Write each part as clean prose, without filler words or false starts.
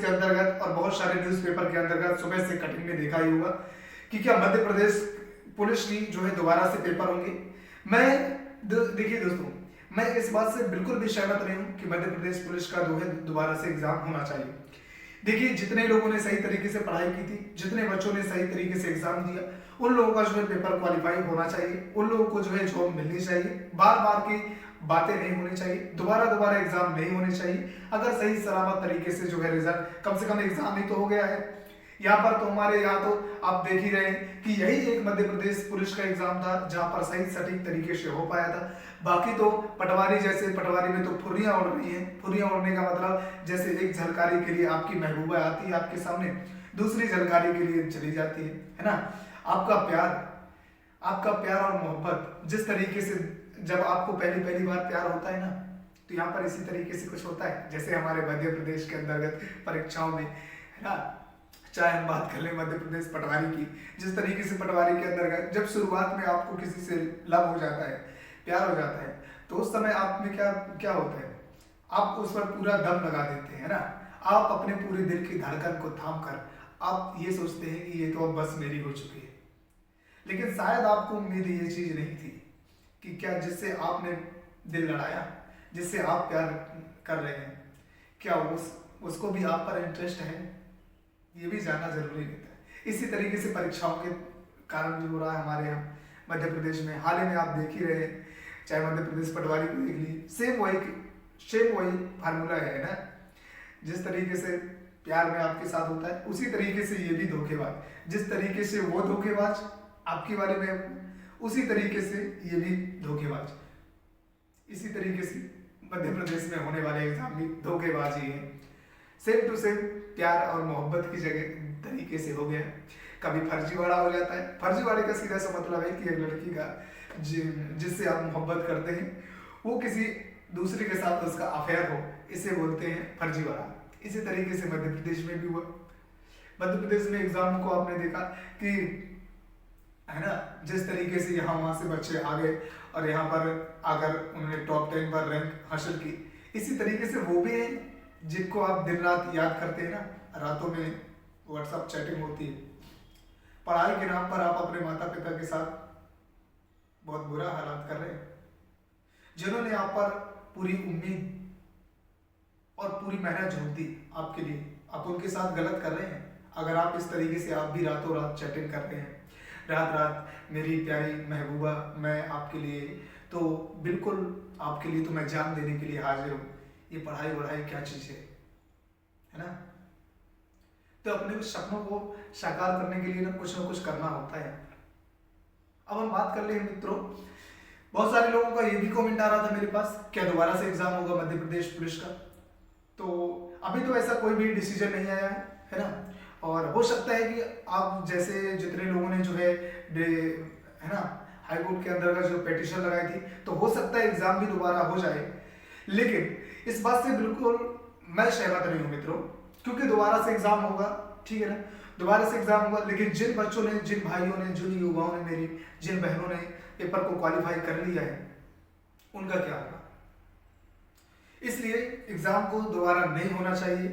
के अंतर्गत और बहुत सारे न्यूज़पेपर के अंतर्गत सुबह से कटिंग में देखा ही होगा कि क्या मध्य प्रदेश पुलिस की जो है दोबारा से पेपर होंगे। मैं देखिए दोस्तों, मैं इस बात से बिल्कुल भी सहमत नहीं हूँ कि मध्य प्रदेश पुलिस का जो है दोबारा से एग्जाम होना चाहिए। देखिए, जितने लोगों ने सही तरीके से पढ़ाई की थी, जितने बच्चों ने सही तरीके से एग्जाम दिया, उन लोगों का जो है पेपर क्वालिफाई होना चाहिए, उन लोगों को जो है जॉब मिलनी चाहिए। बार बार की बातें नहीं होनी चाहिए, दोबारा दोबारा एग्जाम नहीं होने चाहिए। अगर सही सलामत तरीके से जो है रिजल्ट, कम से कम एग्जाम ही तो हो गया है। यहाँ पर तो हमारे यहाँ तो आप देख ही रहे हैं कि यही एक मध्य प्रदेश पुलिस का एग्जाम था जहाँ पर सही सटीक तरीके से हो पाया था। बाकी तो पटवारी, जैसे पटवारी में तो फुर्रियां उड़ रही हैं। फुर्रियां उड़ने का मतलब जैसे एक झलकारी के लिए आपकी महबूबा आती है आपके सामने, दूसरी झलकारी के लिए चली जाती है ना। आपका प्यार और मोहब्बत जिस तरीके से, जब आपको पहली पहली बार प्यार होता है ना, तो यहाँ पर इसी तरीके से कुछ होता है जैसे हमारे मध्य प्रदेश के अंतर्गत परीक्षाओं में, है ना। चाहे हम बात कर लें मध्य प्रदेश पटवारी की, जिस तरीके से पटवारी के अंदर जब शुरुआत में आपको किसी से लव हो जाता है, प्यार हो जाता है, तो उस समय आप में क्या क्या होता है, आप उस पर पूरा दम लगा देते हैं ना। आप अपने पूरे दिल की धड़कन को थाम कर आप ये सोचते हैं कि ये तो अब बस मेरी हो चुकी है। लेकिन शायद आपको उम्मीद ये चीज नहीं थी कि क्या जिससे आपने दिल लड़ाया, जिससे आप प्यार कर रहे हैं, क्या उसको भी आप पर इंटरेस्ट है, ये भी जानना जरूरी रहता है। इसी तरीके से परीक्षाओं के कारण भी हो रहा है हमारे यहाँ मध्य प्रदेश में। हाल ही में आप देख ही रहे हैं, चाहे मध्य प्रदेश पटवारी को देख लीजिए, सेम वही फार्मूला है ना। जिस तरीके से प्यार में आपके साथ होता है, उसी तरीके से ये भी धोखेबाज, जिस तरीके से वो धोखेबाज आपके बारे में, उसी तरीके से ये भी धोखेबाज। इसी तरीके से मध्य प्रदेश में होने वाले एग्जाम भी धोखेबाजी है। सेम टू सेम प्यार और मोहब्बत की जगह तरीके से हो गया। कभी फर्जीवाड़ा हो जाता है। फर्जीवाड़े का सीधा सा मतलब है कि एक लड़की का जिससे आप मोहब्बत करते हैं वो किसी दूसरे के साथ उसका अफेयर हो, इसे बोलते हैं फर्जीवाड़ा। इसी तरीके से मध्य प्रदेश में भी हुआ। मध्य प्रदेश में एग्जाम को आपने देखा कि, है ना, जिस तरीके से यहाँ वहाँ से बच्चे आ गए और यहाँ पर आकर उन्होंने टॉप 10 पर रैंक हासिल की। इसी तरीके से वो भी हैं जिनको आप दिन रात याद करते हैं ना, रातों में व्हाट्सएप चैटिंग होती है। पढ़ाई के नाम पर आप अपने माता पिता के साथ बहुत बुरा हालात कर रहे हैं। जिन्होंने आप पर पूरी उम्मीद और पूरी मेहनत झोंक दी आपके लिए, आप उनके साथ गलत कर रहे हैं। अगर आप इस तरीके से आप भी रातों रात चैटिंग कर रहे हैं, रात रात मेरी प्यारी महबूबा मैं आपके लिए, तो बिल्कुल आपके लिए तो मैं जान देने के लिए हाजिर हूँ। ये पढ़ाई वढ़ाई क्या चीज़ है ना। तो अपने सपनों को साकार करने के लिए ना कुछ करना होता है। अब हम बात कर ले मित्रों, बहुत सारे लोगों का ये भी कमेंट आ रहा था मेरे पास, क्या दोबारा से एग्जाम होगा मध्य प्रदेश पुलिस का। तो अभी तो ऐसा कोई भी डिसीजन नहीं आया है ना। और हो सकता है कि आप जैसे जितने लोगों ने जो है ना हाई कोर्ट के अंदर जो पिटीशन लगाई थी, तो हो सकता है एग्जाम भी दोबारा हो जाए। लेकिन इस बात से बिल्कुल मैं सहमत नहीं हूँ मित्रों, क्योंकि दोबारा से एग्जाम होगा, ठीक है ना, दोबारा से एग्जाम होगा। लेकिन जिन बच्चों ने, जिन भाइयों ने, जिन युवाओं ने, मेरी जिन बहनों ने पेपर को क्वालिफाई कर लिया है, उनका क्या होगा। इसलिए एग्जाम को दोबारा नहीं होना चाहिए,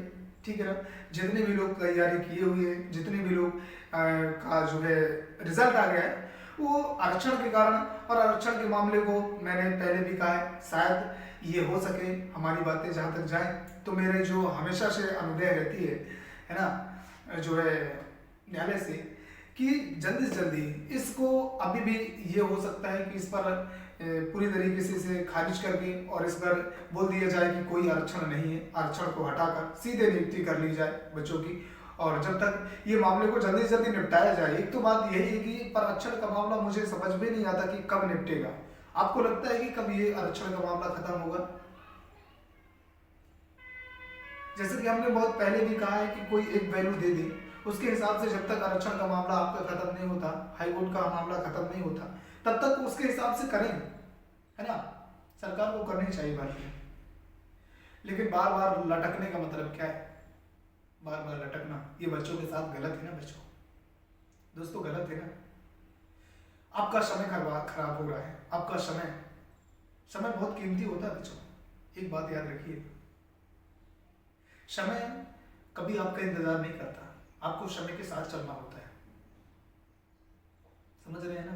ठीक है ना। जितने भी लोग तैयारी किए हुए हैं, जितने भी लोग का जो है रिजल्ट आ गया है, वो आरक्षण के कारण, और आरक्षण के मामले को मैंने पहले भी कहा है, शायद ये हो सके हमारी बातें जहाँ तक जाएं, तो मेरे जो हमेशा से अनुदय रहती है ना, जो है न्यायालय से, कि जल्दी से जल्दी इसको, अभी भी ये हो सकता है कि इस पर पूरी तरीके से इसे खारिज करके और इस पर बोल दिया जाए कि कोई आरक्षण नहीं है, आरक्षण को हटाकर सीधे नियुक्ति कर ली जाए बच्चों की। और जब तक ये मामले को जल्दी से जल्दी निपटाया जाए, एक तो बात यही है कि पर आरक्षण का मामला मुझे समझ में नहीं आता कि कब निपटेगा। आपको लगता है कि कब ये आरक्षण का मामला खत्म होगा? जैसे कि हमने बहुत पहले भी कहा है कि कोई एक वैल्यू दे दे, उसके हिसाब से जब तक आरक्षण का मामला आपका खत्म नहीं होता, हाई कोर्ट का मामला खत्म नहीं होता, तब तक उसके हिसाब से करें, है ना। सरकार को करनी चाहिए बात। लेकिन बार बार लटकने का मतलब क्या है? बार बार लटकना ये बच्चों के साथ गलत है ना बच्चों, दोस्तों गलत है ना। आपका समय खराब हो रहा है, आपका समय बहुत कीमती होता है बच्चों। एक बात याद रखिए, समय कभी आपका इंतजार नहीं करता, आपको समय के साथ चलना होता है। समझ रहे हैं ना?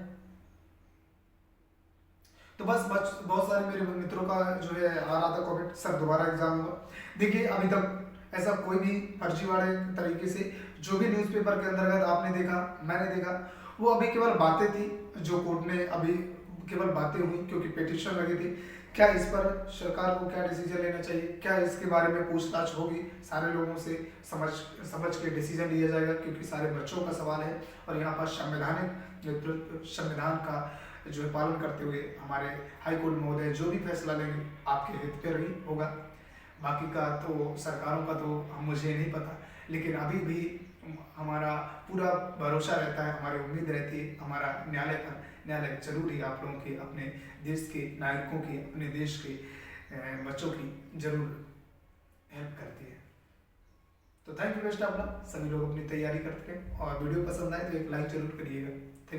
तो बस बहुत सारे मेरे मित्रों का जो है आ रहा था कमेंट, सर दोबारा एग्जाम हुआ। देखिए अभी तक ऐसा कोई भी फर्जीवाड़े तरीके से जो भी न्यूज़पेपर के अंतर्गत आपने देखा, मैंने देखा, वो अभी केवल बातें थी जो कोर्ट ने अभी केवल बातें हुई, क्योंकि पिटिशन लगी थी। क्या इस पर सरकार को क्या डिसीजन लेना चाहिए, क्या इसके बारे में पूछताछ होगी, सारे लोगों से समझ समझ के डिसीजन लिया जाएगा, क्योंकि सारे बच्चों का सवाल है। और यहाँ पर संविधान का जो है पालन करते हुए हमारे हाई कोर्ट महोदय जो भी फैसला लेंगे आपके हित पर ही होगा। बाकी का तो सरकारों का तो मुझे नहीं पता, लेकिन अभी भी हमारा पूरा भरोसा रहता है, हमारी उम्मीद रहती है हमारा न्यायालय पर। न्यायालय जरूर ही आप लोगों की, अपने देश के नागरिकों की, अपने देश के बच्चों की जरूर हेल्प करती है। तो thank you best of luck, सभी लोग अपनी तैयारी करते रहें, और वीडियो पसंद आए तो एक लाइक जरूर करिएगा। थैंक